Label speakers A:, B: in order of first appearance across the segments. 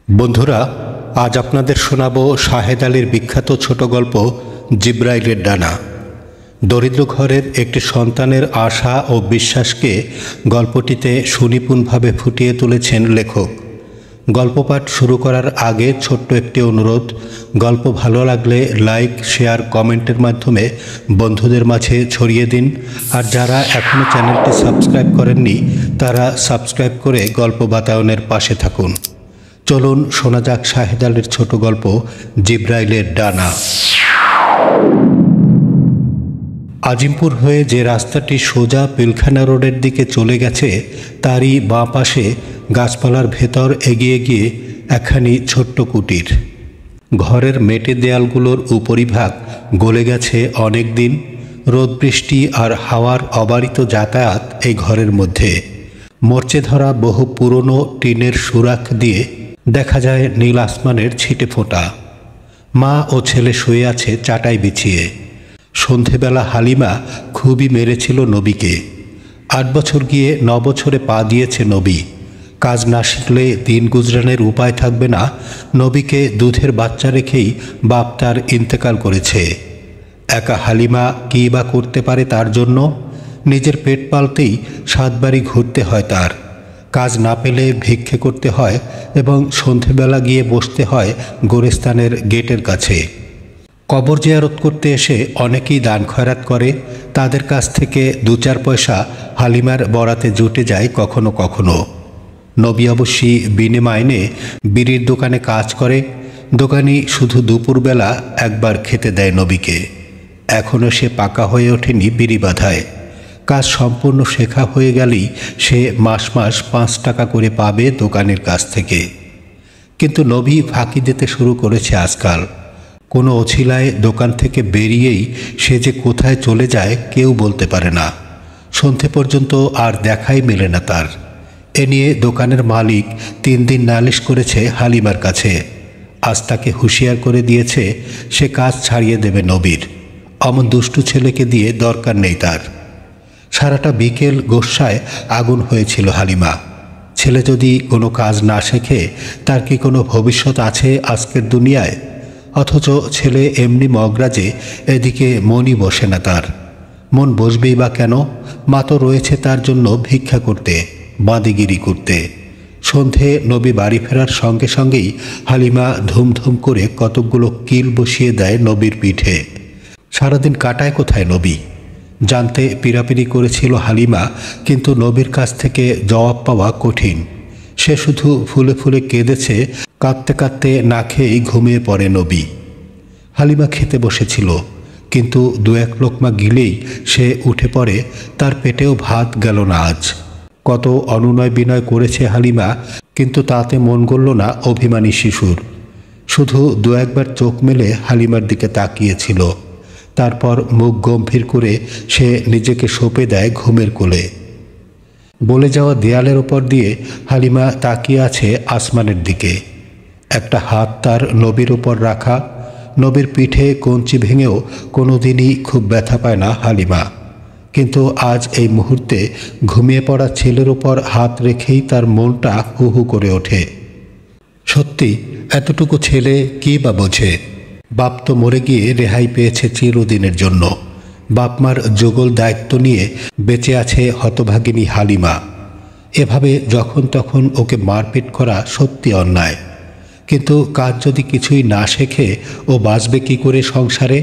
A: বন্ধুরা, আজ আপনাদের শোনাবো শাহেদ আলীর বিখ্যাত ছোট গল্প জিব্রাইলের ডানা। দরিদ্র ঘরের একটি সন্তানের আশা ও বিশ্বাসকে গল্পটিতে সুনিপুণভাবে ফুটিয়ে তুলেছেন লেখক। গল্প পাঠ শুরু করার আগে ছোট্ট একটি অনুরোধ, গল্প ভালো লাগলে লাইক, শেয়ার, কমেন্টের মাধ্যমে বন্ধুদের মাঝে ছড়িয়ে দিন। আর যারা এখনও চ্যানেলটি সাবস্ক্রাইব করেননি তারা সাবস্ক্রাইব করে গল্প বাতায়নের পাশে থাকুন। চলুন শোনা যাক শাহেদ আলীর ছোট গল্প জিব্রাইলের ডানা। আজিমপুর হয়ে যে রাস্তাটি সোজা পিলখানা রোডের দিকে চলে গেছে তারই বাঁ পাশে গাছপালার ভেতর এগিয়ে গিয়ে একখানি ছোট্ট কুটির। ঘরের মেটে দেয়ালগুলোর উপরিভাগ গলে গেছে অনেক দিন। রোদ, বৃষ্টি আর হাওয়ার অবারিত যাতায়াত এই ঘরের মধ্যে। মরচে ধরা বহু পুরনো টিনের সুরাখ দিয়ে দেখা যায় নীল আসমানের ছিটে ফোঁটা। মা ও ছেলে শুয়ে আছে চাটাই বিছিয়ে। সন্ধেবেলা হালিমা খুবই মেরেছিল নবীকে। 8 বছর গিয়ে 9 বছরে পা দিয়েছে নবী। কাজ না শিখলে দিন গুজরানের উপায় থাকবে না। নবীকে দুধের বাচ্চা রেখেই বাপ তার ইন্তেকাল করেছে। একা হালিমা কী বা করতে পারে তার জন্য? নিজের পেট পালতেই 7 বাড়ি ঘুরতে হয় তার। কাজ না পেলে ভিক্ষে করতে হয় এবং সন্ধেবেলা গিয়ে বসতে হয় গোরস্থানের গেটের কাছে। কবর জিয়ারত করতে এসে অনেকেই দান খয়রাত করে। তাদের কাছ থেকে 2-4 পয়সা হালিমার বরাতে জুটে যায় কখনো কখনো। নবী অবশ্যই বিনে মাইনে বিড়ির দোকানে কাজ করে। দোকানি শুধু দুপুরবেলা একবার খেতে দেয় নবীকে। এখনও সে পাকা হয়ে ওঠেনি বিড়ি বাঁধায়। কাজ সম্পূর্ণ শেখা হয়ে গেলেই সে মাস মাস 5 টাকা করে পাবে দোকানের কাছ থেকে। কিন্তু নবী ফাঁকি দিতে শুরু করেছে আজকাল। কোনো অছিলায় দোকান থেকে বেরিয়েই সে যে কোথায় চলে যায় কেউ বলতে পারে না। সন্ধে পর্যন্ত আর দেখাই মেলে না তার। এ নিয়ে দোকানের মালিক 3 দিন নালিশ করেছে হালিমার কাছে। আজ তাকে হুঁশিয়ার করে দিয়েছে সে কাজ ছাড়িয়ে দেবে নবীর। অমন দুষ্টু ছেলেকে দিয়ে দরকার নেই তার। সারাটা বিকেল গোস্বায় আগুন হয়েছিল হালিমা। ছেলে যদি কোনো কাজ না শেখে তার কি কোনো ভবিষ্যৎ আছে আজকের দুনিয়ায়? অথচ ছেলে এমনি মগরা যে এদিকে মনই বসে না তার। মন বসবেই বা কেন? মা তো রয়েছে তার জন্য ভিক্ষা করতে, বাঁদিগিরি করতে। সন্ধে নবী বাড়ি ফেরার সঙ্গে সঙ্গেই হালিমা ধুমধুম করে কতকগুলো কিল বসিয়ে দেয় নবীর পিঠে। সারাদিন কাটায় কোথায় নবী? জানতে পীড়াপিড়ি করেছিল হালিমা, কিন্তু নবীর কাছ থেকে জবাব পাওয়া কঠিন। সে শুধু ফুলে ফুলে কেঁদেছে। কাঁদতে কাঁদতে না খেয়েই ঘুমিয়ে পড়ে নবী। হালিমা খেতে বসেছিল, কিন্তু 2-1 লোকমা গিলেই সে উঠে পড়ে। তার পেটেও ভাত গেল না আজ। কত অনুনয় বিনয় করেছে হালিমা, কিন্তু তাতে মন গলল না অভিমানী শিশুর। শুধু 2-1 বার চোখ মেলে হালিমার দিকে তাকিয়েছিল। তারপর মুখ গম্ভীর করে সে নিজেকে সঁপে দেয় ঘুমের কোলে। বলে যাওয়া দেয়ালের ওপর দিয়ে হালিমা তাকিয়ে আছে আসমানের দিকে। একটা হাত তার নবীর উপর রাখা। নবীর পিঠে কঞ্চি ভেঙেও কোনোদিনই খুব ব্যথা পায় না হালিমা। কিন্তু আজ এই মুহূর্তে ঘুমিয়ে পড়া ছেলের উপর হাত রেখেই তার মনটা হু হু করে ওঠে। সত্যি এতটুকু ছেলে কী বা বোঝে? বাপ তো মরে গিয়ে রেহাই পেয়েছে চিরদিনের জন্য। বাপমার যুগল দায়িত্ব নিয়ে বেঁচে আছে হতভাগিনী হালিমা। এভাবে যখন তখন ওকে মারপিট করা সত্যি অন্যায়। কিন্তু কাজ যদি কিছুই না শেখে ও বাঁচবে কী করে সংসারে?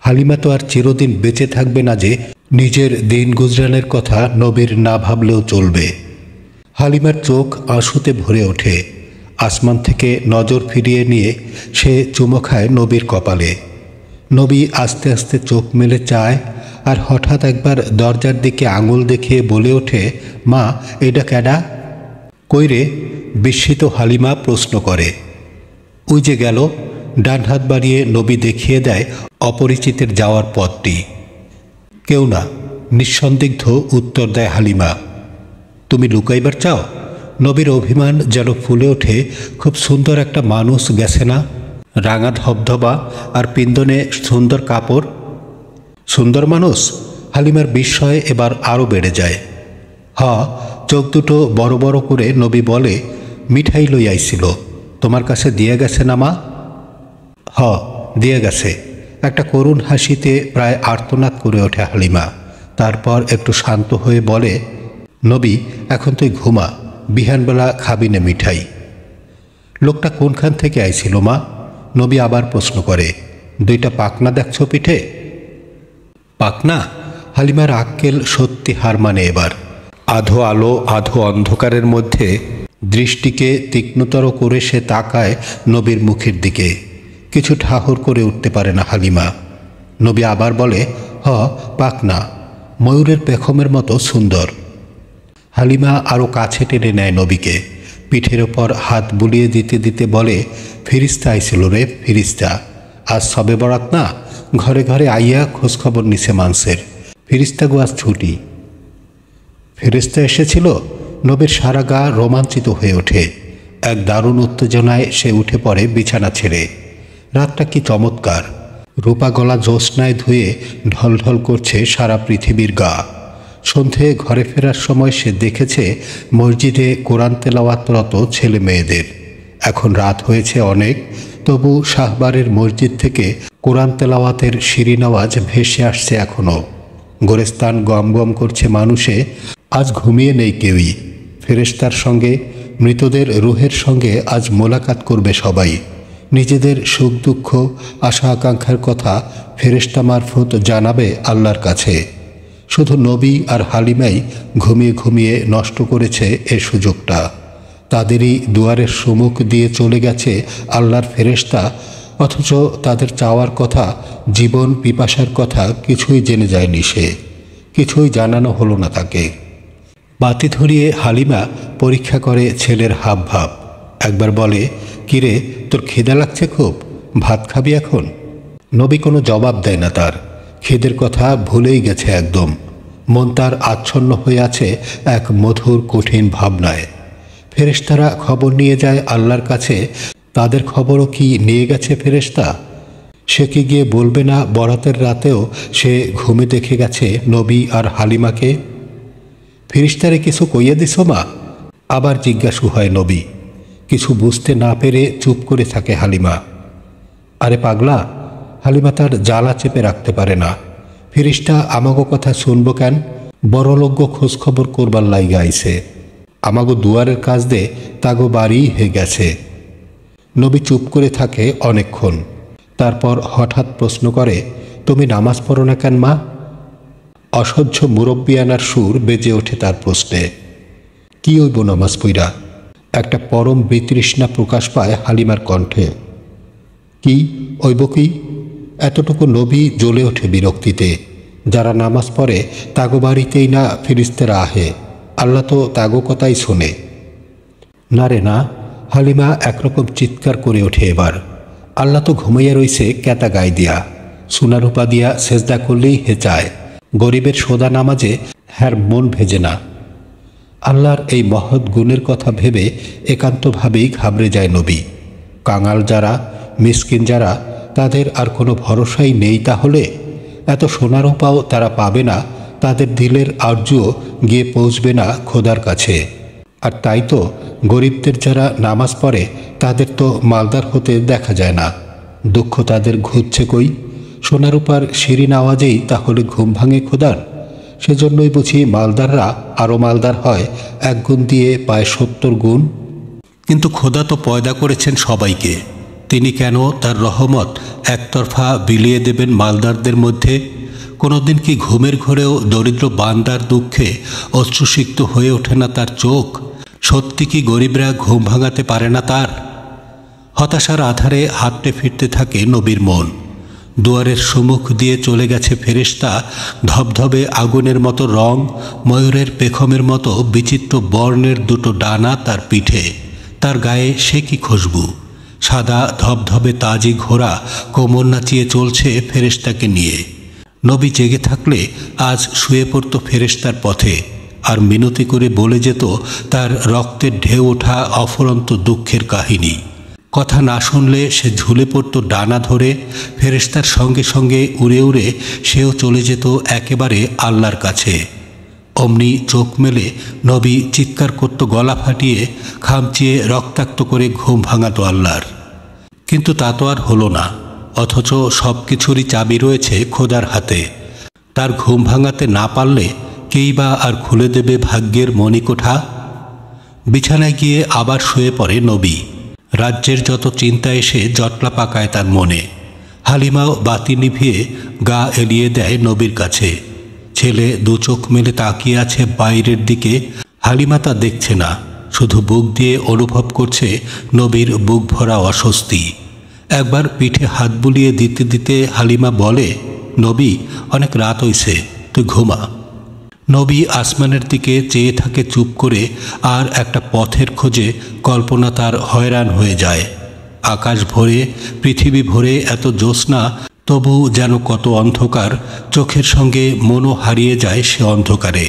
A: হালিমা তো আর চিরদিন বেঁচে থাকবে না যে নিজের দিন গুজরানের কথা নবীর না ভাবলেও চলবে। হালিমার চোখ আঁসুতে ভরে ওঠে। আসমান থেকে নজর ফিরিয়ে নিয়ে সে চুমো খায় নবীর কপালে। নবী আস্তে আস্তে চোখ মেলে চায়, আর হঠাৎ একবার দরজার দিকে আঙুল দেখিয়ে বলে ওঠে, মা, এটা ক্যাডা? কইরে? বিস্মিত হালিমা প্রশ্ন করে। ওই যে গেল। ডান হাত বাড়িয়ে নবী দেখিয়ে দেয় অপরিচিতের যাওয়ার পথটি। কেউ না, নিঃসন্দিগ্ধ উত্তর দেয় হালিমা। তুমি লুকাইবার চাও? নবীর অভিমান যেন ফুলে ওঠে। খুব সুন্দর একটা মানুষ গেছে না? রাঙা ধবধবা আর পিন্দনে সুন্দর কাপড়। সুন্দর মানুষ? হালিমার বিস্ময় এবার আরও বেড়ে যায়। চোখ দুটো বড় বড় করে নবী বলে, মিঠাই লই আইছিল। তোমার কাছে দিয়ে গেছে না মা? হ, দিয়ে গেছে। একটা করুণ হাসিতে প্রায় আর্তনাদ করে ওঠে হালিমা। তারপর একটু শান্ত হয়ে বলে, নবী, এখন তুই ঘুমা, বিহানবেলা খাবি না মিঠাই। লোকটা কোনখান থেকে আইছিল মা? নবী আবার প্রশ্ন করে। দুইটা পাকনা দেখছ পিঠে? পাকনা? হালিমার আক্কেল সত্যি হার মানে এবার। আধো আলো আধো অন্ধকারের মধ্যে দৃষ্টিকে তীক্ষ্ণতর করে সে তাকায় নবীর মুখের দিকে। কিছু ঠাহর করে উঠতে পারে না হালিমা। নবী আবার বলে, হ, পাকনা, ময়ূরের পেখমের মতো সুন্দর। হালিমা আরও কাছে টেনে নেয় নবীকে, পিঠের ওপর হাত বুলিয়ে দিতে দিতে বলে, ফিরিস্তা আইছিল রে ফিরিস্তা। আজ সবে বরাত না, ঘরে ঘরে আইয়া খোঁজখবর নিছে মানুষের। ফিরিস্তাগো আজ ছুটি। ফেরেশতা এসেছিল? নবীর সারা গা রোমাঞ্চিত হয়ে ওঠে। এক দারুণ উত্তেজনায় সে উঠে পড়ে বিছানা ছেড়ে। রাতটা কি চমৎকার! রূপা গলা জ্যোৎস্নায় ধুয়ে ঢলঢল করছে সারা পৃথিবীর গা। সন্ধে ঘরে ফেরার সময় সে দেখেছে মসজিদে কোরআন তেলাওয়াতরত ছেলে মেয়েদের। এখন রাত হয়েছে অনেক, তবু শাহবারের মসজিদ থেকে কোরআন তেলাওয়াতের শিরিন আওয়াজ ভেসে আসছে এখনও। গোরেস্তান গম গম করছে মানুষে। আজ ঘুমিয়ে নেই কেউই। ফেরেশতার সঙ্গে, মৃতদের রুহের সঙ্গে আজ মোলাকাত করবে সবাই। নিজেদের সুখ দুঃখ আশা আকাঙ্ক্ষার কথা ফেরেশতা মারফত জানাবে আল্লাহর কাছে। শুধু নবী আর হালিমাই ঘুমিয়ে ঘুমিয়ে নষ্ট করেছে এ সুযোগটা। তাদেরই দুয়ারের সম্মুখ দিয়ে চলে গেছে আল্লাহর ফেরেশতা, অথচ তাদের চাওয়ার কথা, জীবন পিপাসার কথা কিছুই জেনে যায়নি সে। কিছুই জানানো হলো না তাকে। বাতি ধরিয়ে হালিমা পরীক্ষা করে ছেলের হাবভাব। একবার বলে, কিরে, তোর খিদা লাগছে খুব, ভাত খাবি এখন? নবী কোনো জবাব দেয় না তার। খিদের কথা ভুলেই গেছে একদম। মন তার আচ্ছন্ন হয়ে আছে এক মধুর কঠিন ভাবনায়। ফেরেশতারা খবর নিয়ে যায় আল্লাহর কাছে। তাদের খবরও কি নিয়ে গেছে ফেরেশতা? সে কি গিয়ে বলবে না বরাতের রাতেও সে ঘুমে দেখে গেছে নবী আর হালিমাকে? ফেরেশতারে কিছু কইয়া দিছ মা? আবার জিজ্ঞাসু হয় নবী। কিছু বুঝতে না পেরে চুপ করে থাকে হালিমা। আরে পাগলা, হালিমা তার জ্বালা চেপে রাখতে পারে না। ফেরেশতা আমাগো কথা শুনবো কেন? বড়লোক খোঁজখবর করবার লাইগা আইছে। আমাগো দুয়ারের কাজ দে তাগো বাড়ি হয়ে গেছে। নবী চুপ করে থাকে অনেকক্ষণ। তারপর হঠাৎ প্রশ্ন করে, তুমি নামাজ পড়ো না কেন মা? অসহ্য মুরব্বিয়ানার সুর বেজে ওঠে তার প্রশ্নে। কি হইব নামাজ পইরা? একটা পরম বিতৃষ্ণা প্রকাশ পায় হালিমার কণ্ঠে। কি হইব কি? এতটুকু নবী জ্বলে ওঠে বিরক্তিতে। যারা নামাজ পড়ে তাগো বাড়িতেই না ফেরেশতারা আহে? আল্লাহ তো তাগো কথাই শোনে। না রে না, হালিমা একরকম চিৎকার করে ওঠে এবার। আল্লাহ তো ঘুমাইয়া রইছে ক্যাতা গায়ে দিয়া, সোনারূপা দিয়া সেজদা করলেই হেঁচায়। গরিবের সোদা নামাজে হ্যার মন ভেজে না। আল্লাহর এই মহৎ গুণের কথা ভেবে একান্তভাবেই ঘাবড়ে যায় নবী। কাঙাল যারা, মিসকিন যারা, তাদের আর কোনো ভরসাই নেই তাহলে? এত সোনারূপাও তারা পাবে না, তাদের দিলের আরজুও গিয়ে পৌঁছবে না খোদার কাছে। আর তাই তো গরিবদের যারা নামাজ পড়ে তাদের তো মালদার হতে দেখা যায় না। দুঃখ তাদের ঘুরছে কই? সোনারূপার শিরিন আওয়াজেই তাহলে ঘুম ভাঙে খোদার? সেজন্যই বুঝি মালদাররা আরও মালদার হয়, 1 গুণ দিয়ে পায় 70 গুণ। কিন্তু খোদা তো পয়দা করেছেন সবাইকে। তিনি কেন তার রহমত একতরফা বিলিয়ে দেবেন মালদারদের মধ্যে? কোনোদিন কি ঘুমের ঘোরেও দরিদ্র বান্দার দুঃখে অশ্রুসিক্ত হয়ে ওঠে না তার চোখ? সত্যি কি গরিবরা ঘুম ভাঙাতে পারে না তার? হতাশার আধারে হাঁটতে ফিরতে থাকে নবীর মন। দুয়ারের সম্মুখ দিয়ে চলে গেছে ফেরেশতা। ধবধবে আগুনের মতো রং, ময়ূরের পেখমের মতো বিচিত্র বর্ণের 2টো ডানা তার পিঠে। তার গায়ে সে কি খুশবু! সাদা ধবধবে তাজি ঘোড়া কোমর নাচিয়ে চলছে ফেরেশতাকে নিয়ে। নবী জেগে থাকলে আজ শুয়ে পড়ত ফেরেশতার পথে, আর মিনতি করে বলে যেত তার রক্তের ঢেউ ওঠা অফুরন্ত দুঃখের কাহিনী। কথা না শুনলে সে ঝুলে পড়ত ডানা ধরে। ফেরেশতার সঙ্গে সঙ্গে উড়ে উড়ে সেও চলে যেত একেবারে আল্লাহর কাছে। অমনি চোখ মেলে নবী চিৎকার করত গলা ফাটিয়ে, খামচিয়ে রক্তাক্ত করে ঘুম ভাঙাতো আল্লাহর। কিন্তু তা তো আর হলো না, অথচ সব কিছুরই চাবি রয়েছে খোদার হাতে। তার ঘুম ভাঙাতে না পারলে কেই বা আর খুলে দেবে ভাগ্যের মণিকোঠা? বিছানায় গিয়ে আবার শুয়ে পড়ে নবী। রাজ্যের যত চিন্তা এসে জটলা পাকায় তার মনে। হালিমাও বাতি নিভিয়ে গা এলিয়ে দেয় নবীর কাছে। ছেলে দু চোখ মেলে তাকিয়ে আছে বাইরের দিকে। হালিমা তা দেখছে না, শুধু বুক দিয়ে অনুভব করছে নবীর বুক ভরা অস্বস্তি। একবার পিঠে হাত বুলিয়ে দিতে দিতে হালিমা বলে, নবী, অনেক রাত হইছে, তুই ঘুমা। নবী আসমানের দিকে চেয়ে থাকে চুপ করে, আর একটা পথের খোঁজে কল্পনা তার হয়রান হয়ে যায়। আকাশ ভরে, পৃথিবী ভরে এত জ্যোৎস্না, তবু যেন কত অন্ধকার। চোখের সঙ্গে মনও হারিয়ে যায় সে অন্ধকারে।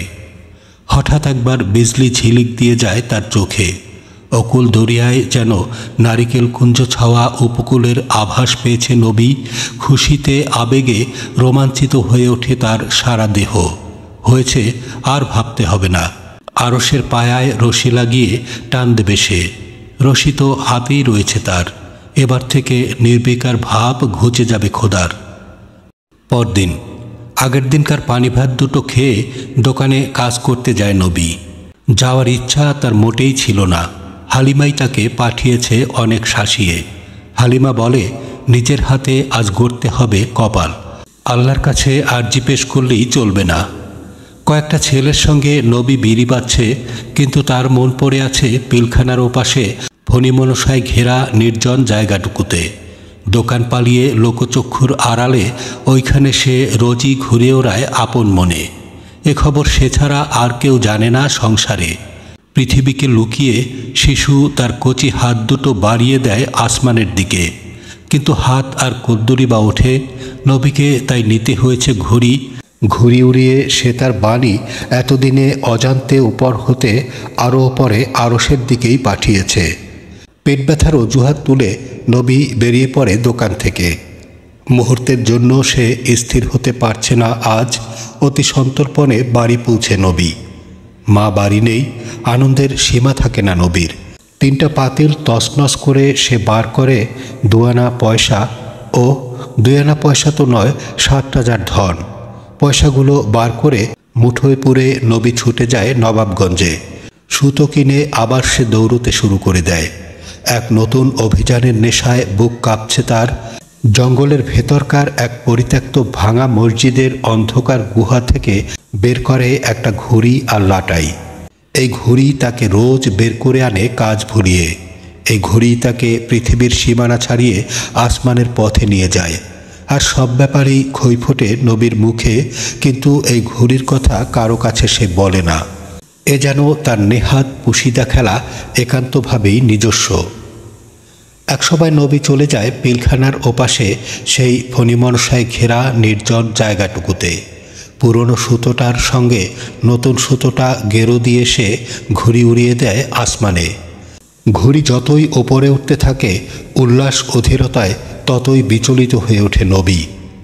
A: হঠাৎ একবার বিজলি ঝিলিক দিয়ে যায় তার চোখে। অকুল দরিয়ায় যেন নারিকেল কুঞ্জ ছাওয়া উপকূলের আভাস পেয়েছে নবী। খুশিতে আবেগে রোমাঞ্চিত হয়ে ওঠে তার সারা দেহ। হয়েছে, আর ভাবতে হবে না। আরশের পায়ায় রশি লাগিয়ে টান দেবে সে। রশি তো হাতেই রয়েছে তার। এবার থেকে নির্বিকার ভাব ঘুচে যাবে খোদার। পরদিন আগের দিনকার পানি ভাত দুটো খেয়ে দোকানে কাজ করতে যায় নবী। যাওয়ার ইচ্ছা তার মোটেই ছিল না। হালিমাই তাকে পাঠিয়েছে অনেক শাসিয়ে। হালিমা বলে, নিজের হাতে আজ গড়তে হবে কপাল। আল্লাহর কাছে আরজি পেশ করলেই চলবে না। কয়েকটা ছেলের সঙ্গে নবী বিড়ি বাজছে, কিন্তু তার মন পড়ে আছে পিলখানার ওপাশে ফণিমনসায় ঘেরা নির্জন জায়গাটুকুতে। দোকান পালিয়ে লোকচক্ষুর আড়ালে ওইখানে সে রোজই ঘুরে ওড়ায় আপন মনে। এ খবর সে ছাড়া আর কেউ জানে না সংসারে। পৃথিবীকে লুকিয়ে শিশু তার কচি হাত দুটো বাড়িয়ে দেয় আসমানের দিকে, কিন্তু হাত আর কদ্দুরি বা ওঠে। নবীকে তাই নিতে হয়েছে ঘুড়ি। ঘুড়ি উড়িয়ে সে তার বাণী এতদিনে অজান্তে উপর হতে আরও ওপরে আরশের দিকেই পাঠিয়েছে। পেট ব্যথার অজুহাত তুলে নবী বেরিয়ে পড়ে দোকান থেকে। মুহূর্তের জন্য সে স্থির হতে পারছে না আজ। অতি সন্তর্পণে বাড়ি পৌঁছে নবী। মা বাড়ি নেই, আনন্দের সীমা থাকে না নবীর। 3টা পাতিল তছনছ করে সে বার করে 2 আনা পয়সা। ও 2 আনা পয়সা তো নয়, 7,000 ধন। পয়সাগুলো বার করে মুঠোয় পুরে নবী ছুটে যায় নবাবগঞ্জে। সুতো কিনে আবার সে দৌড়তে শুরু করে দেয়। এক নতুন অভিযানের নেশায় বুক কাঁপছে তার। জঙ্গলের ভেতরকার এক পরিত্যক্ত ভাঙা মসজিদের অন্ধকার গুহা থেকে বের করে একটা ঘুড়ি আর লাটাই। এই ঘুড়ি তাকে রোজ বের করে আনে কাজ ভুলিয়ে। এই ঘুড়ি তাকে পৃথিবীর সীমানা ছাড়িয়ে আসমানের পথে নিয়ে যায়। আর সব ব্যাপারেই খই ফোটে নবীর মুখে, কিন্তু এই ঘুড়ির কথা কারো কাছে সে বলে না। এ যেন তার নেহাত পুশিদা খেলা, একান্তভাবেই নিজস্ব। একসময় নবী চলে যায় পিলখানার ওপাশে সেই ফণিমনসায় ঘেরা নির্জন জায়গাটুকুতে। পুরনো সুতোটার সঙ্গে নতুন সুতোটা গেরো দিয়ে সে ঘুড়ি উড়িয়ে দেয় আসমানে। ঘুড়ি যতই ওপরে উঠতে থাকে, উল্লাস অধীরতায় ততই বিচলিত হয়ে ওঠে নবী।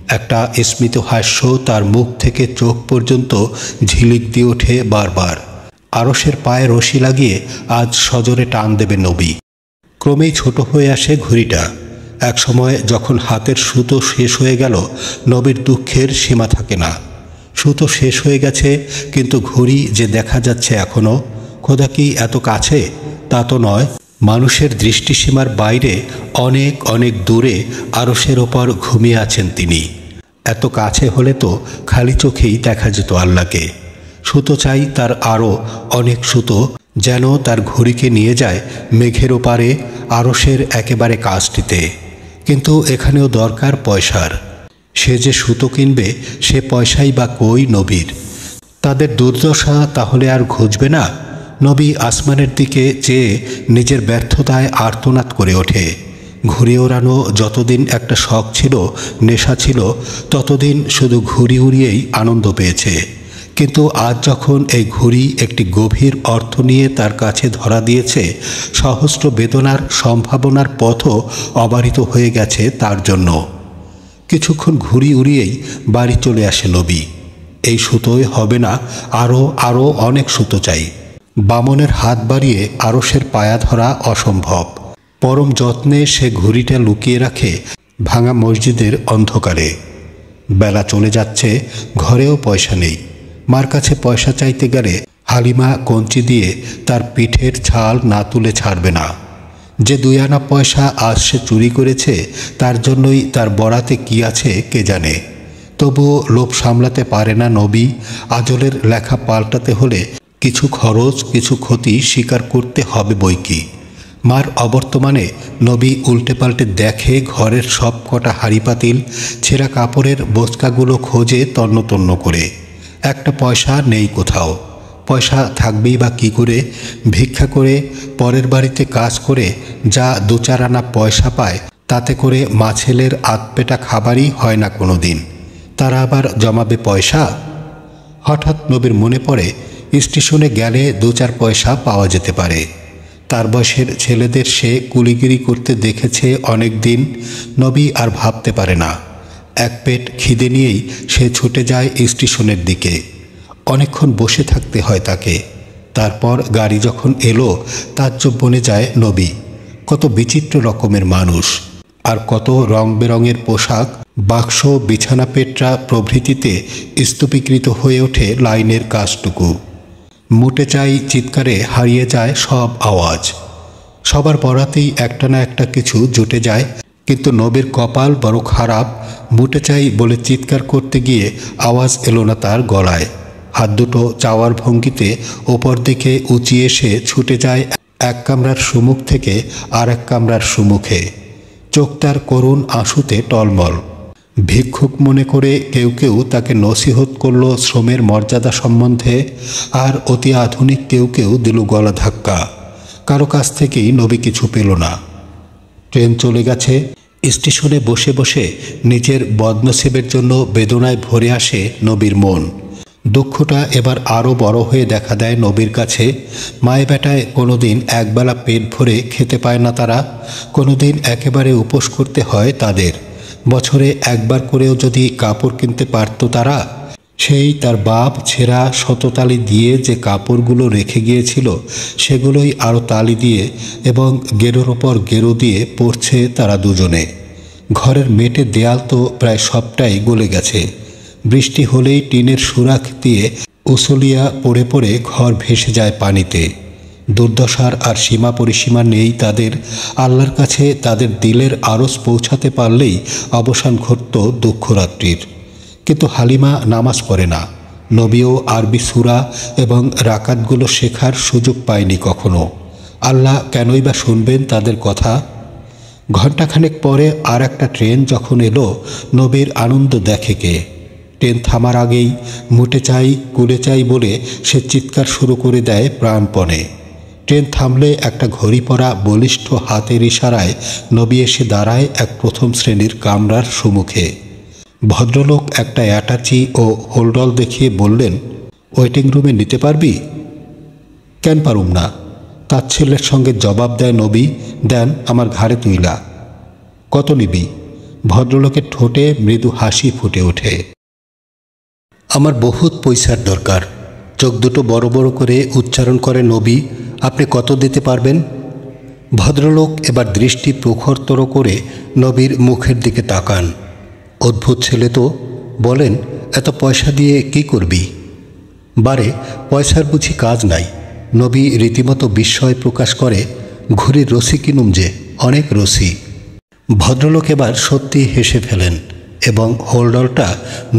A: একটা স্মিত হাস্য তার মুখ থেকে চোখ পর্যন্ত ঝিলিক দিয়ে ওঠে বারবার। আরশের পায়ে রশি লাগিয়ে আজ সজোরে টান দেবে নবী। ক্রমেই ছোট হয়ে আসে ঘুড়িটা। এক সময় যখন হাতের সুতো শেষ হয়ে গেল, নবীর দুঃখের সীমা থাকে না। সুতো শেষ হয়ে গেছে, কিন্তু ঘুড়ি যে দেখা যাচ্ছে এখনো। খোদা কি এত কাছে? তা তো নয়। মানুষের দৃষ্টিসীমার বাইরে অনেক অনেক দূরে আরশের ওপর ঘুমিয়ে আছেন তিনি। এত কাছে হলে তো খালি চোখেই দেখা যেত আল্লাহকে। সুতো চাই তার আরও অনেক সুতো, যেন তার ঘুড়িকে নিয়ে যায় মেঘের ওপারে, আরশের একেবারে কাছটিতে। কিন্তু এখানেও দরকার পয়সার। সে যে সুতো কিনবে, সে পয়সাই বা কই নবীর? তাদের দুর্দশা তাহলে আর ঘুচবে না? নবী আসমানের দিকে চেয়ে নিজের ব্যর্থতায় আর্তনাদ করে ওঠে। ঘুড়ি ওড়ানো যতদিন একটা শখ ছিল, নেশা ছিল, ততদিন শুধু ঘুড়ি উড়িয়েই আনন্দ পেয়েছে। কিন্তু আজ যখন এই ঘুড়ি একটি গভীর অর্থ নিয়ে তার কাছে ধরা দিয়েছে, সহস্র বেদনার সম্ভাবনার পথও অবারিত হয়ে গেছে তার জন্য। কিছুক্ষণ ঘুড়ি উড়িয়েই বাড়ি চলে আসে নবী। এই সুতোয় হবে না, আরও আরও অনেক সুতো চাই। বামনের হাত বাড়িয়ে আরশের পায়া ধরা অসম্ভব। পরম যত্নে সে ঘুড়িটা লুকিয়ে রাখে ভাঙা মসজিদের অন্ধকারে। বেলা চলে যাচ্ছে, ঘরেও পয়সা নেই। মার কাছে পয়সা চাইতে গেলে হালিমা কঞ্চি দিয়ে তার পিঠের ছাল না তুলে ছাড়বে না। যে 2 আনা পয়সা আজ সে চুরি করেছে, তার জন্যই তার বরাতে কি আছে কে জানে। তবুও লোভ সামলাতে পারে না নবী। আজলের লেখা পাল্টাতে হলে কিছু খরচ, কিছু ক্ষতি স্বীকার করতে হবে বইকি। মার অবর্তমানে নবী উল্টে পাল্টে দেখে ঘরের সব কটা হাঁড়ি পাতিল, ছেঁড়া কাপড়ের বোচকাগুলো খোঁজে তন্ন তন্ন করে। একটা পয়সা নেই কোথাও। পয়সা থাকবেই বা কী করে? ভিক্ষা করে, পরের বাড়িতে কাজ করে যা 2-4 আনা পয়সা পায়, তাতে করে মা ছেলের আধপেটা খাবারই হয় না কোনো দিন। তারা আবার জমাবে পয়সা? হঠাৎ নবীর মনে পড়ে স্টেশনে গেলে 2-4 পয়সা পাওয়া যেতে পারে। তার বয়সের ছেলেদের সে কুলিগিরি করতে দেখেছে অনেক দিন। নবী আর ভাবতে পারে না। এক পেট খিদে নিয়েই সে ছুটে যায় স্টেশনের দিকে। অনেকক্ষণ বসে থাকতে হয় তাকে। তারপর গাড়ি যখন এলো, তাজ্জব বনে যায় নবী। কত বিচিত্র রকমের মানুষ, আর কত রং বেরঙের পোশাক, বাক্স, বিছানা পেটরা প্রভৃতিতে স্তূপীকৃত হয়ে ওঠে লাইনের কাজটুকু। মুটে চাই চিৎকারে হারিয়ে যায় সব আওয়াজ। সবার বরাতেই একটা না একটা কিছু জুটে যায়, কিন্তু নবীর কপাল বড় খারাপ। মুটে চাই বলে চিৎকার করতে গিয়ে আওয়াজ এলো না তার গলায়। হাত দুটো চাওয়ার ভঙ্গিতে ওপর দিকে উঁচিয়ে সে ছুটে যায় এক কামরার সুমুখ থেকে আর এক কামরার সুমুখে। চোখ তার করুণ আঁশুতে টলমল। ভিক্ষুক মনে করে কেউ কেউ তাকে নসিহত করল শ্রমের মর্যাদা সম্বন্ধে, আর অতি আধুনিক কেউ কেউ দিল গলা ধাক্কা। কারো কাছ থেকেই নবী কিছু পেল না। ট্রেন চলে গেছে। স্টেশনে বসে বসে নিজের বদনসিবের জন্য বেদনায় ভরে আসে নবীর মন। দুঃখটা এবার আরও বড় হয়ে দেখা দেয় নবীর কাছে। মায়ে বেটায় কোনোদিন একবেলা পেট ভরে খেতে পায় না তারা, কোনোদিন একেবারে উপোস করতে হয় তাদের। বছরে একবার করেও যদি কাপড় কিনতে পারত তারা, সেই তার বাপ ছেঁড়া শততালি দিয়ে যে কাপড়গুলো রেখে গিয়েছিল, সেগুলোই আরও তালি দিয়ে এবং গেরোর ওপর গেরো দিয়ে পরছে তারা দুজনে। ঘরের মেটে দেয়াল তো প্রায় সবটাই গলে গেছে। বৃষ্টি হলেই টিনের সুরাখ দিয়ে উসলিয়া পড়ে পড়ে ঘর ভেসে যায় পানিতে। দুর্দশার আর সীমা পরিসীমা নেই তাদের। আল্লাহর কাছে তাদের দিলের আরজ পৌঁছাতে পারলেই অবসান ঘটত দুঃখরাত্রির। কিন্তু হালিমা নামাজ পড়ে না। নবীও আরবি সূরা এবং রাকাতগুলো শেখার সুযোগ পায়নি কখনো। আল্লাহ কেনই বা শুনবেন তাদের কথা? ঘণ্টাখানেক পরে আর একটা ট্রেন যখন এলো, নবীর আনন্দ দেখে কে? ট্রেন থামার আগেই মুটে চাই কুলে চাই বলে সে চিৎকার শুরু করে দেয় প্রাণপণে। ট্রেন থামলে একটা ঘড়ি পরা বলিষ্ঠ হাতের ইশারায় নবী এসে দাঁড়ায় এক প্রথম শ্রেণীর কামরার সম্মুখে। ভদ্রলোক একটা অ্যাটাচি ও হোল্ডল দেখিয়ে বললেন, ওয়েটিং রুমে নিতে পারবি? কেন পারুম না? তাচ্ছিল্যের সঙ্গে জবাব দেয় নবী। দেন আমার ঘাড়ে তুইলা। কত নিবি? ভদ্রলোকের ঠোঁটে মৃদু হাসি ফুটে ওঠে। আমার বহুত পয়সার দরকার। চোখ দুটো বড় বড় করে উচ্চারণ করে নবী, আপনি কত দিতে পারবেন? ভদ্রলোক এবার দৃষ্টি প্রখরতর করে নবীর মুখের দিকে তাকান। অদ্ভুত ছেলে তো। বলেন, এত পয়সা দিয়ে কি করবি? বারে, পয়সার বুঝি কাজ নাই? নবী রীতিমতো বিস্ময় প্রকাশ করে। ঘুড়ির রশি কিনুম যে, অনেক রশি। ভদ্রলোক এবার সত্যি হেসে ফেলেন এবং হোল্ডলটা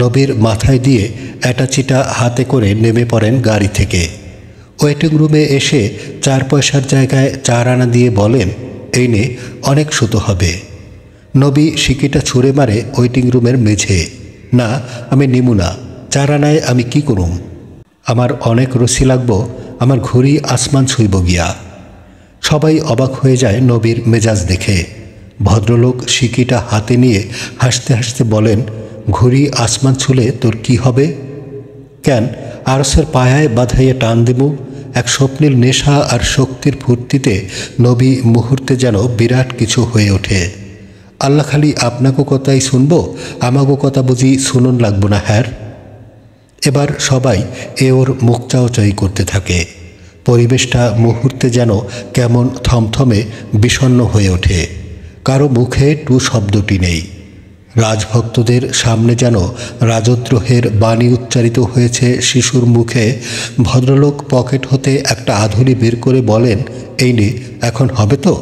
A: নবীর মাথায় দিয়ে অ্যাটাচিটা হাতে করে নেমে পড়েন গাড়ি থেকে। ওয়েটিং রুমে এসে 4 পয়সার জায়গায় 4 আনা দিয়ে বলেন, এই নে, অনেক সুতো হবে। নবী সিকিটা ছুঁড়ে মারে ওয়েটিং রুমের মেঝে। না, আমি নিমু না। 4 আনায় আমি কি করুম? আমার অনেক রশি লাগবো। আমার ঘুড়ি আসমান ছুঁইব গিয়া। সবাই অবাক হয়ে যায় নবীর মেজাজ দেখে। ভদ্রলোক সিকিটা হাতে নিয়ে হাসতে হাসতে বলেন, ঘুড়ি আসমান ছুলে তোর কি হবে? কেন, আরসের পায়ায় বাঁধাইয়া টান দেবো। এক স্বপ্নের নেশা আর শক্তির ফুর্তিতে নবী মুহূর্তে যেন বিরাট কিছু হয়ে ওঠে। আল্লাহ খালি আপনাকে কথাই শুনবো, আমাগো কথা বুঝি শুনুন লাগবো না? হ্যার, এবার সবাই ওর মুখ চাওয়াচাই করতে থাকে। পরিবেশটা মুহূর্তে যেন কেমন থমথমে বিষণ্ণ হয়ে ওঠে। কারো মুখে টু শব্দটি নেই। রাজভক্তদের সামনে যেন রাজদ্রোহের বাণী উচ্চারিত হয়েছে শিশুর মুখে। ভদ্রলোক পকেট হতে একটা আধুলি বের করে বলেন, এই নে, এখন হবে তো?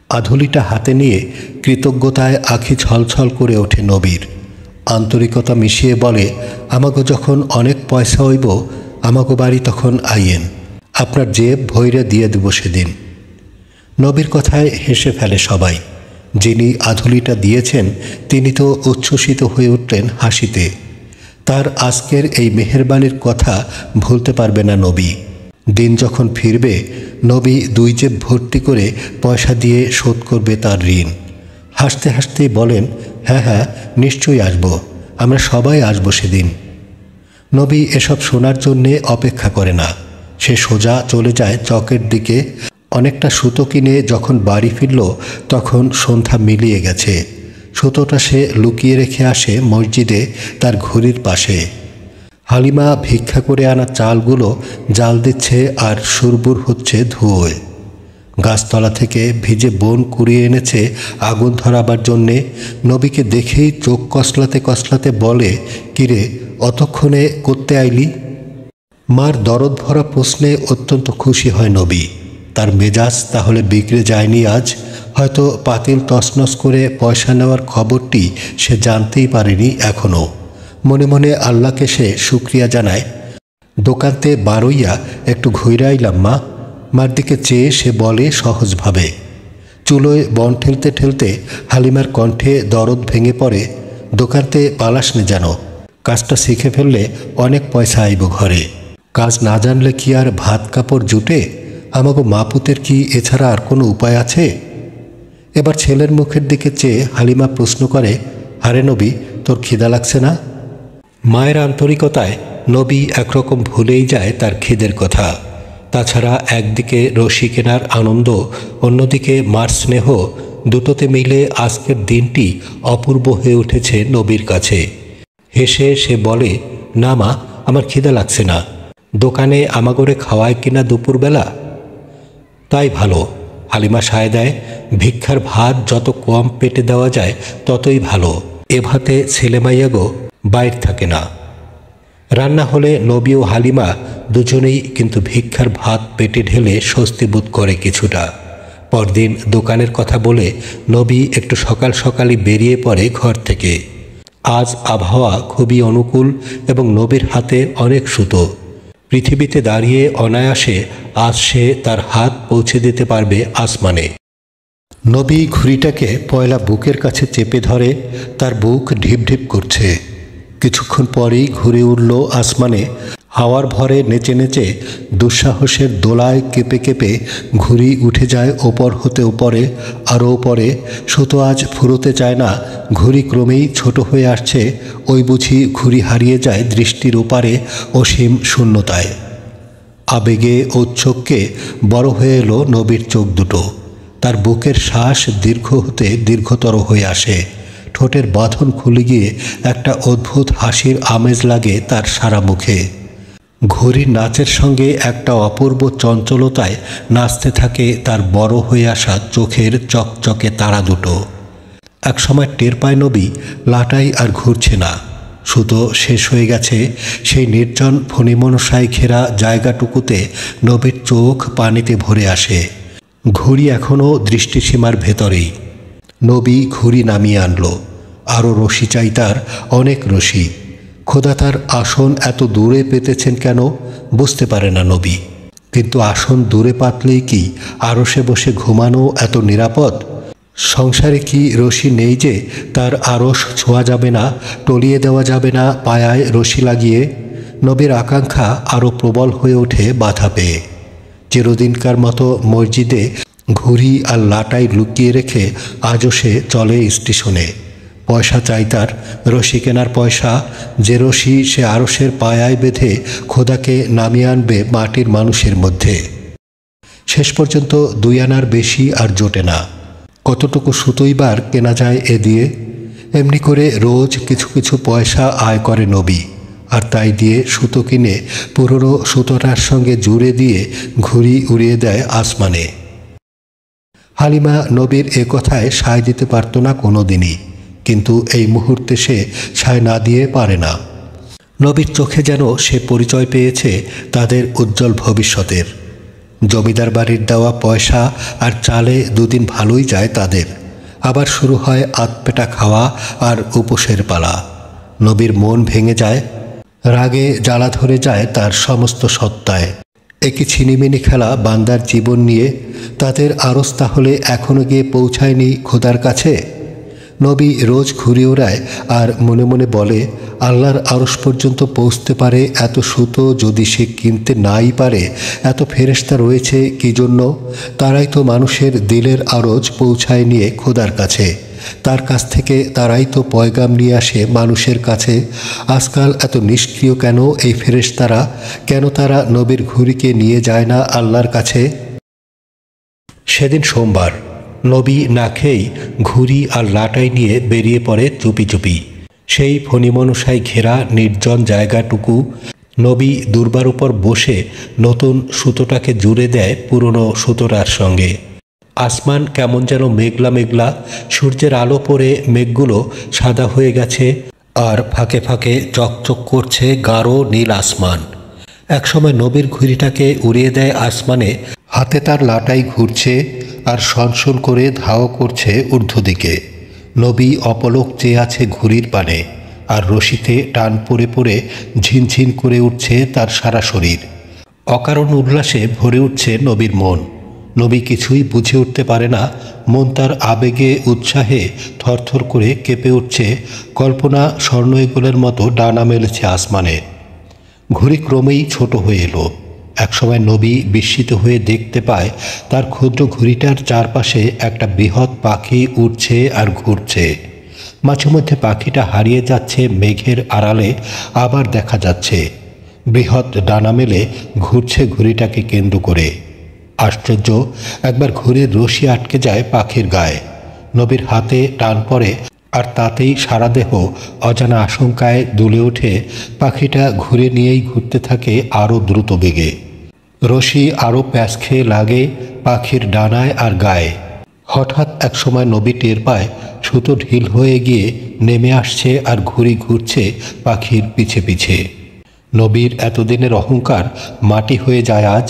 A: আধুলিটা হাতে নিয়ে কৃতজ্ঞতায় আঁখি ছলছল করে ওঠে নবীর। আন্তরিকতা মিশিয়ে বলে, আমাগো যখন অনেক পয়সা হইব, আমাগো বাড়ি তখন আইয়েন, আপনার জেব ভৈরে দিয়ে দেব সেদিন। নবীর কথায় হেসে ফেলে সবাই। যিনি আধুলিটা দিয়েছেন তিনি তো উচ্ছ্বসিত হয়ে উঠলেন হাসিতে। তার আজকের এই মেহেরবানির কথা ভুলতে পারবে না নবী। দিন যখন ফিরবে, নবী দুই জেব ভর্তি করে পয়সা দিয়ে শোধ করবে তার ঋণ। হাসতে হাসতেই বলেন, হ্যাঁ হ্যাঁ, নিশ্চয়ই আসব, আমরা সবাই আসব সেদিন। নবী এসব শোনার জন্যে অপেক্ষা করে না। সে সোজা চলে যায় চকের দিকে। অনেকটা সুতো কিনে যখন বাড়ি ফিরল তখন সন্ধ্যা মিলিয়ে গেছে। সুতোটা সে লুকিয়ে রেখে আসে মসজিদে তার ঘড়ির পাশে। হালিমা ভিক্ষা করে আনা চালগুলো জাল দিচ্ছে আর সুরবুর হচ্ছে ধুয়োয়। গাছতলা থেকে ভিজে বন কুড়িয়ে এনেছে আগুন ধরাবার জন্যে। নবীকে দেখেই চোখ কসলাতে কসলাতে বলে, কিরে, অতক্ষণে করতে আইলি? মার দরদ ভরা প্রশ্নে অত্যন্ত খুশি হয় নবী। তার মেজাজ তাহলে বিগড়ে যায়নি আজ। হয়তো পাতিল তছনছ করে পয়সা নেওয়ার খবরটি সে জানতেই পারেনি এখনও। মনে মনে আল্লাহকে সে শুক্রিয়া জানায়। দোকানতে বারইয়া একটু ঘুরাইলাম মা। মার দিকে চেয়ে সে বলে সহজভাবে। চুলোয় বন ঠেলতে ঠেলতে হালিমার কণ্ঠে দরদ ভেঙে পড়ে, দোকানতে পালাস নে যেন, কাজটা শিখে ফেললে অনেক পয়সা আইব ঘরে। কাজ না জানলে কি আর ভাত কাপড় জুটে? আমাগো মাপুতের কি এছাড়া আর কোনো উপায় আছে? এবার ছেলের মুখের দিকে চেয়ে হালিমা প্রশ্ন করে, আরে নবী, তোর খিদা লাগছে না? মায়ের আন্তরিকতায় নবী একরকম ভুলেই যায় তার খিদের কথা। তাছাড়া একদিকে রশি কেনার আনন্দ, অন্যদিকে মার স্নেহ, দুটোতে মিলে আজকের দিনটি অপূর্ব হয়ে উঠেছে নবীর কাছে। হেসে সে বলে, না মা, আমার খিদা লাগছে না। দোকানে আমাগরে খাওয়ায় কিনা দুপুরবেলা? তাই ভালো। হালিমা সায় দেয়, ভিক্ষার ভাত যত কম পেটে দেওয়া যায় ততই ভালো। এ ভাতে ছেলেমাইয়াগো বাইর থাকে না। রান্না হলে নবী ও হালিমা দুজনেই কিন্তু ভিক্ষার ভাত পেটে ঢেলে স্বস্তি বোধ করে কিছুটা। পরদিন দোকানের কথা বলে নবী একটু সকাল সকালই বেরিয়ে পড়ে ঘর থেকে। আজ আবহাওয়া খুবই অনুকূল এবং নবীর হাতে অনেক সুতো। পৃথিবীতে দাঁড়িয়ে অনায়াসে আজ সে তার হাত পৌঁছে দিতে পারবে আসমানে। নবী ঘুড়িটাকে পয়লা বুকের কাছে চেপে ধরে। তার বুক ঢিপ ঢিপ করছে। কিছুক্ষণ পরেই ঘুরে উঠল আসমানে। হাওয়ার ভরে নেচে নেচে দুঃসাহসের দোলায় কেঁপে কেঁপে ঘুড়ি উঠে যায় ওপর হতে ওপরে, আরও ওপরে। সুতো আজ ফুরোতে চায় না। ঘুড়ি ক্রমেই ছোট হয়ে আসছে। ওই বুঝি ঘুড়ি হারিয়ে যায় দৃষ্টির ওপারে অসীম শূন্যতায়। আবেগে ঔৎসুক্যে বড় হয়ে এলো নবীর চোখ দুটো। তার বুকের শ্বাস দীর্ঘ হতে দীর্ঘতর হয়ে আসে। ঠোঁটের বাঁধন খুলে গিয়ে একটা অদ্ভুত হাসির আমেজ লাগে তার সারা মুখে। ঘড়ির নাচের সঙ্গে একটা অপূর্ব চঞ্চলতায় নাচতে থাকে তার বড় হয়ে আসা চোখের চকচকে তারা দুটো। একসময় টের পায় নবী লাটাই আর ঘুরছে না। সুতো শেষ হয়ে গেছে। সেই নির্জন ফণিমনসায় ঘেরা জায়গাটুকুতে নবীর চোখ পানিতে ভরে আসে। ঘুড়ি এখনও দৃষ্টিসীমার ভেতরেই। নবী ঘুড়ি নামিয়ে আনলো। আরও রশি চাই তার, অনেক রশি। খোদা তার আসন এত দূরে পেতেছেন কেন বুঝতে পারে না নবী। কিন্তু আসন দূরে পাতলেই কি আরশে বসে ঘুমানো এত নিরাপদ? সংসারে কি রশি নেই যে তার আরশ ছোঁয়া যাবে না, টলিয়ে দেওয়া যাবে না পায়ায় রশি লাগিয়ে? নবীর আকাঙ্ক্ষা আরও প্রবল হয়ে ওঠে বাধা পেয়ে। চিরদিনকার মতো মসজিদে ঘুড়ি আর লাটাই লুকিয়ে রেখে আজও সে চলে স্টেশনে। পয়সা চাই তার, রশি কেনার পয়সা। যে রশি সে আরশের পায়ায় বেঁধে খোদাকে নামিয়ে আনবে মাটির মানুষের মধ্যে। শেষ পর্যন্ত 2 আনার বেশি আর জোটে না। কতটুকু সুতোই বার কেনা যায় এ দিয়ে? এমনি করে রোজ কিছু কিছু পয়সা আয় করে নবী। আর তাই দিয়ে সুতো কিনে পুরনো সুতোটার সঙ্গে জুড়ে দিয়ে ঘুড়ি উড়িয়ে দেয় আসমানে। হালিমা নবীর এ কথায় সায় দিতে পারত না কোনো দিনই, কিন্তু এই মুহূর্তে সে সায় না দিয়ে পারে না। নবীর চোখে যেন সে পরিচয় পেয়েছে তাদের উজ্জ্বল ভবিষ্যতের। জমিদার বাড়ির দেওয়া পয়সা আর চালে দুদিন ভালোই যায় তাদের, আবার শুরু হয় আধপেটা খাওয়া আর উপোসের পালা। নবীর মন ভেঙে যায়, রাগে জ্বালা ধরে যায় তার সমস্ত সত্তায়। একই ছিনিমিনি খেলা বান্দার জীবন নিয়ে তাদের আরজ তাহলে এখনও গিয়ে পৌঁছায়নি খোদার কাছে। নবী রোজ ঘুরে ওড়ায় আর মনে মনে বলে, আল্লাহর আরশ পর্যন্ত পৌঁছতে পারে এত সুতো যদি সে কিনতে নাই পারে, এত ফেরেশতা রয়েছে কি জন্য? তারাই তো মানুষের দিলের আরজ পৌঁছায় নিয়ে খোদার কাছে, তার কাছ থেকে তারাই তো পয়গাম নিয়ে আসে মানুষের কাছে। আজকাল এত নিষ্ক্রিয় কেন এই ফেরেশতারা? কেন তারা নবীর ঘুড়িকে নিয়ে যায় না আল্লাহর কাছে? সেদিন সোমবার। নবী না খেয়েই ঘুড়ি আর লাটাই নিয়ে বেরিয়ে পড়ে চুপি চুপি। সেই ফণিমনসায় ঘেরা নির্জন জায়গাটুকু নবী দুর্বার উপর বসে নতুন সুতোটাকে জুড়ে দেয় পুরনো সুতোটার সঙ্গে। আসমান কেমন যেন মেঘলা মেঘলা, সূর্যের আলো পড়ে মেঘগুলো সাদা হয়ে গেছে আর ফাঁকে ফাঁকে চকচক করছে গাঢ় নীল আসমান। একসময় নবীর ঘুড়িটাকে উড়িয়ে দেয় আসমানে, হাতে তার লাটাই ঘুরছে আর সনসন করে ধাও করছে ঊর্ধ্ব দিকে। নবী অপলক চেয়ে আছে ঘুড়ির পানে, আর রশিতে টান পড়ে পড়ে ঝিনঝিন করে উঠছে তার সারা শরীর। অকারণ উল্লাসে ভরে উঠছে নবীর মন। নবী কিছুই বুঝে উঠতে পারে না, মন তার আবেগে উৎসাহে থরথর করে কেঁপে উঠছে। কল্পনা স্বর্ণইগলের মতো ডানা মেলেছে আসমানে। ঘুড়ি ক্রমেই ছোট হয়ে এলো। একসময় নবী বিস্মিত হয়ে দেখতে পায় তার ক্ষুদ্র ঘুড়িটার চারপাশে একটা বৃহৎ পাখি উড়ছে আর ঘুরছে। মাঝে মধ্যে পাখিটা হারিয়ে যাচ্ছে মেঘের আড়ালে, আবার দেখা যাচ্ছে। বৃহৎ ডানা মেলে ঘুরছে ঘুড়িটাকে কেন্দ্র করে। আশ্চর্য, একবার ঘুড়ির রশি আটকে যায় পাখির গায়ে। নবীর হাতে টান পড়ে আর তাতেই সারা দেহ অজানা আশঙ্কায় দুলে ওঠে। পাখিটা ঘুরে নিয়েই ঘুরতে থাকে আরও দ্রুত বেগে। রশি আরও প্যাঁচ খেয়ে লাগে পাখির ডানায় আর গায়ে। হঠাৎ একসময় নবী টের পায় সুতো ঢিল হয়ে গিয়ে নেমে আসছে আর ঘুড়ি ঘুরছে পাখির পিছে পিছে। নবীর এতদিনের অহংকার মাটি হয়ে যায় আজ।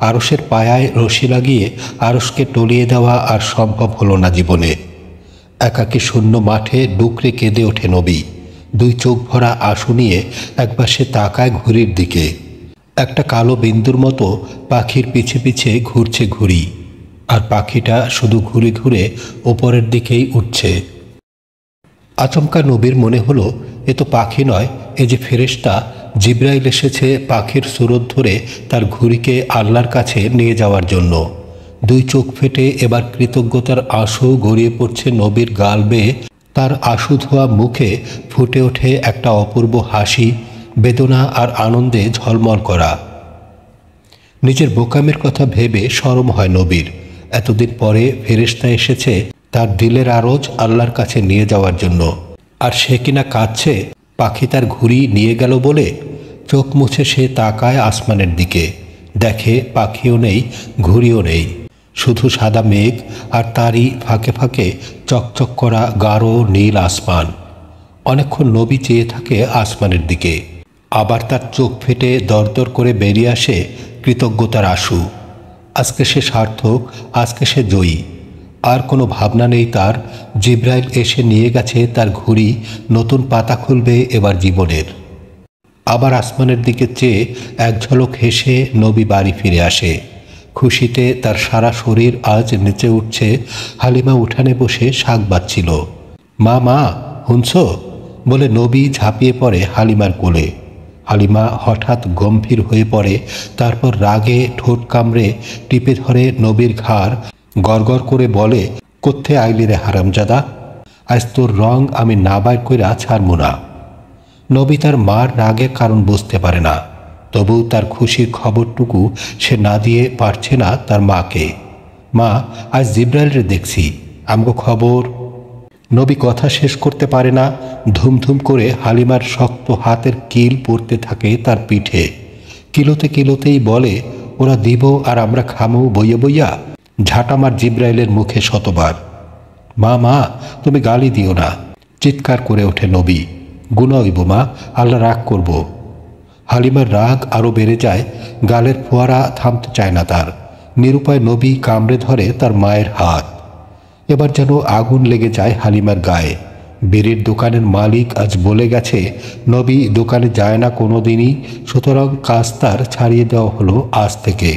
A: আরশের পায়ায় রশি লাগিয়ে আরশকে টলিয়ে দেওয়া আর সম্ভব হলো না জীবনে। একাকী শূন্য মাঠে ডুকরে কেঁদে ওঠে নবী। দুই চোখ ভরা আঁসু নিয়ে একবার সে তাকায় ঘুড়ির দিকে। একটা কালো বিন্দুর মতো পাখির পিছে পিছে ঘুরছে ঘুড়ি, আর পাখিটা শুধু ঘুরে ঘুরে ওপরের দিকেই উঠছে। আচমকা নবীর মনে হলো, এ তো পাখি নয়, এ যে ফেরেশতা। জিব্রাইল এসেছে পাখির সুরত ধরে তার ঘুড়িকে আল্লাহর কাছে নিয়ে যাওয়ার জন্য। দুই চোখ ফেটে এবার কৃতজ্ঞতার আঁসু গড়িয়ে পড়ছে নবীর গাল বেয়ে। তার আঁসু ধোয়া মুখে ফুটে ওঠে একটা অপূর্ব হাসি, বেদনা আর আনন্দে ঝলমল করা। নিজের বোকামের কথা ভেবে শরম হয় নবীর। এতদিন পরে ফেরেশতা এসেছে তার দিলের আরজ আল্লাহর কাছে নিয়ে যাওয়ার জন্য, আর সে কিনা কাঁদছে পাখি তার ঘুড়ি নিয়ে গেল বলে। চোখ মুছে সে তাকায় আসমানের দিকে, দেখে পাখিও নেই, ঘুড়িও নেই, শুধু সাদা মেঘ আর তারই ফাঁকে ফাঁকে চকচক করা গাঢ় নীল আসমান। অনেকক্ষণ নবী চেয়ে থাকে আসমানের দিকে, আবার তার চোখ ফেটে দরদর করে বেরিয়ে আসে কৃতজ্ঞতার আঁসু। আজকে সে সার্থক, আজকে সে জয়ী। আর কোনো ভাবনা নেই তার। জিব্রাইল এসে নিয়ে গেছে তার ঘুড়ি, নতুন পাতা খুলবে এবার জীবনের। আবার আসমানের দিকে চেয়ে এক ঝলক হেসে নবী বাড়ি ফিরে আসে। খুশিতে তার সারা শরীর আজ নেচে উঠছে। হালিমা উঠানে বসে শাক বাচ্ছিল। মা মা হুনছ বলে নবী ঝাঁপিয়ে পড়ে হালিমার কোলে। হালিমা হঠাৎ গম্ভীর হয়ে পড়ে, তারপর রাগে ঠোঁট কামড়ে টিপে ধরে নবীর ঘাড়, গড়গড় করে বলে, কোত্থে আইলি রে হারামজাদা, আজ তোর রং আমি না বাইর কইরা ছাড়মু না। নবী তার মার রাগের কারণ বুঝতে পারে না, তবু তার খুশির খবরটুকু সে না দিয়ে পারছে না তার মাকে। মা, আজ জিব্রাইল রে দেখছি, আমগো খবর। নবী কথা শেষ করতে পারে না, ধুমধুম করে হালিমার শক্ত হাতের কিল পড়তে থাকে তার পিঠে। কিলোতে কিলোতেই বলে, ওরা দিব আর আমরা খামো বইয়া বইয়া। ঝাঁটামার জিব্রাইলের মুখে শতবার। মা মা, তুমি গালি দিও না, চিৎকার করে ওঠে নবী। গুনাহ হইব মা, আল্লাহ রাগ করব। হালিমার রাগ আরও বেড়ে যায়, গালের ফোয়ারা থামতে চায় না তার। নিরুপায় নবী কামড়ে ধরে তার মায়ের হাত। এবার যেন আগুন লেগে যায় হালিমার গায়ে। বিড়ির দোকানের মালিক আজ বলে গেছে নবী দোকানে যায় না কোনো দিনই, সুতরাং কাজ তার ছাড়িয়ে দেওয়া হলো আজ থেকে।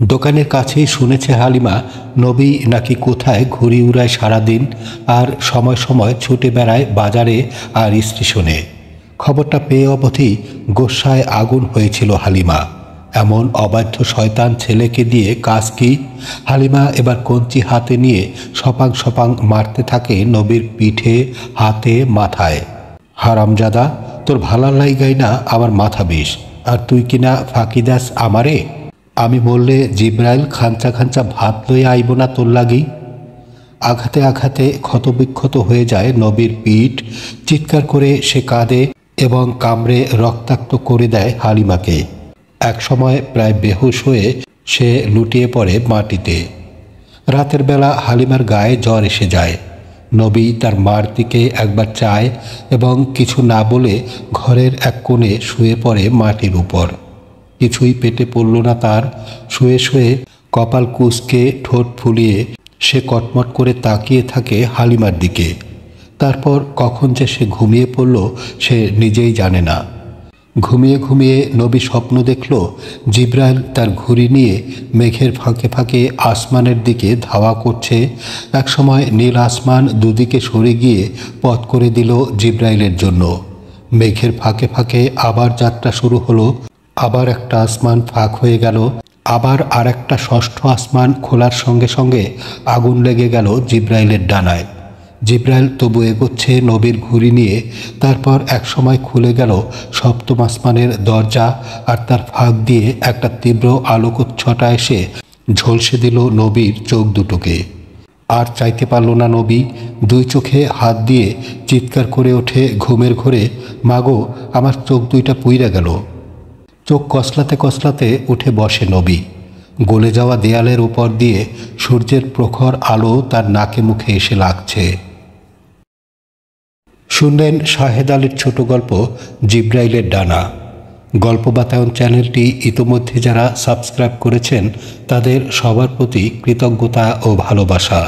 A: দোকানের কাছেই শুনেছে হালিমা নবী নাকি কোথায় ঘুরি উড়ায় সারাদিন, আর সময় সময় ছুটে বেড়ায় বাজারে আর স্টেশনে। খবরটা পেয়ে অবধি গোস্বায় আগুন হয়েছিল হালিমা। এমন অবাধ্য শয়তান ছেলেকে দিয়ে কাজ কি? হালিমা এবার কঞ্চি হাতে নিয়ে সপাং সপাং মারতে থাকে নবীর পিঠে, হাতে, মাথায়। হারামজাদা, তোর ভালার লাইগাই না আমার মাথা বিষ, আর তুই কিনা ফাঁকি দাস আমারে? আমি বললে জিব্রাইল খাঞ্চা খাঞ্চা ভাত লইয়া আইব না তোর লাগি? আঘাতে আঘাতে ক্ষতবিক্ষত হয়ে যায় নবীর পিঠ। চিৎকার করে সে কাঁদে এবং কামড়ে রক্তাক্ত করে দেয় হালিমাকে। একসময় প্রায় বেহুশ হয়ে সে লুটিয়ে পড়ে মাটিতে। রাতের বেলা হালিমার গায়ে জ্বর এসে যায়। নবী তার মার দিকে একবার চায় এবং কিছু না বলে ঘরের এক কোণে শুয়ে পড়ে মাটির উপর। কিছুই পেটে পড়ল না তার। শুয়ে শুয়ে কপাল কুঁচকে ঠোঁট ফুলিয়ে সে কটমট করে তাকিয়ে থাকে হালিমার দিকে। তারপর কখন যে সে ঘুমিয়ে পড়ল সে নিজেই জানে না। ঘুমিয়ে ঘুমিয়ে নবী স্বপ্ন দেখল জিব্রাইল তার ঘুড়ি নিয়ে মেঘের ফাঁকে ফাঁকে আসমানের দিকে ধাওয়া করছে। একসময় নীল আসমান দুদিকে সরে গিয়ে পথ করে দিল জিব্রাইলের জন্য। মেঘের ফাঁকে ফাঁকে আবার যাত্রা শুরু হলো। আবার একটা আসমান ফাঁক হয়ে গেল, আবার আর একটা ষষ্ঠ আসমান খোলার সঙ্গে সঙ্গে আগুন লেগে গেল জিব্রাইলের ডানায়। জিব্রাইল তবু এগোচ্ছে নবীর ঘুড়ি নিয়ে। তারপর একসময় খুলে গেল সপ্তম আসমানের দরজা, আর তার ফাঁক দিয়ে একটা তীব্র আলোকচ্ছটা এসে ঝলসে দিল নবীর চোখ দুটোকে। আর চাইতে পারল না নবী। দুই চোখে হাত দিয়ে চিৎকার করে ওঠে ঘুমের ঘোরে, মাগো আমার চোখ দুইটা পুইরা গেল। চোখ কসলাতে কসলাতে উঠে বসে নবী। গলে যাওয়া দেয়ালের উপর দিয়ে সূর্যের প্রখর আলো তার নাকে মুখে এসে লাগছে। শুনলেন শাহেদ আলীর ছোট গল্প জিব্রাইলের ডানা। গল্প বাতায়ন চ্যানেলটি ইতোমধ্যে যারা সাবস্ক্রাইব করেছেন তাদের সবার প্রতি কৃতজ্ঞতা ও ভালোবাসা।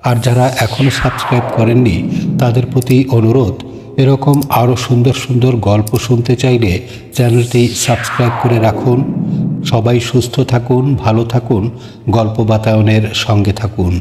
A: আর যারা এখনও সাবস্ক্রাইব করেননি তাদের প্রতি অনুরোধ, এরকম আরও সুন্দর সুন্দর গল্প শুনতে চাইলে চ্যানেলটি সাবস্ক্রাইব করে রাখুন। সবাই সুস্থ থাকুন, ভালো থাকুন, গল্প বাতায়নের সঙ্গে থাকুন।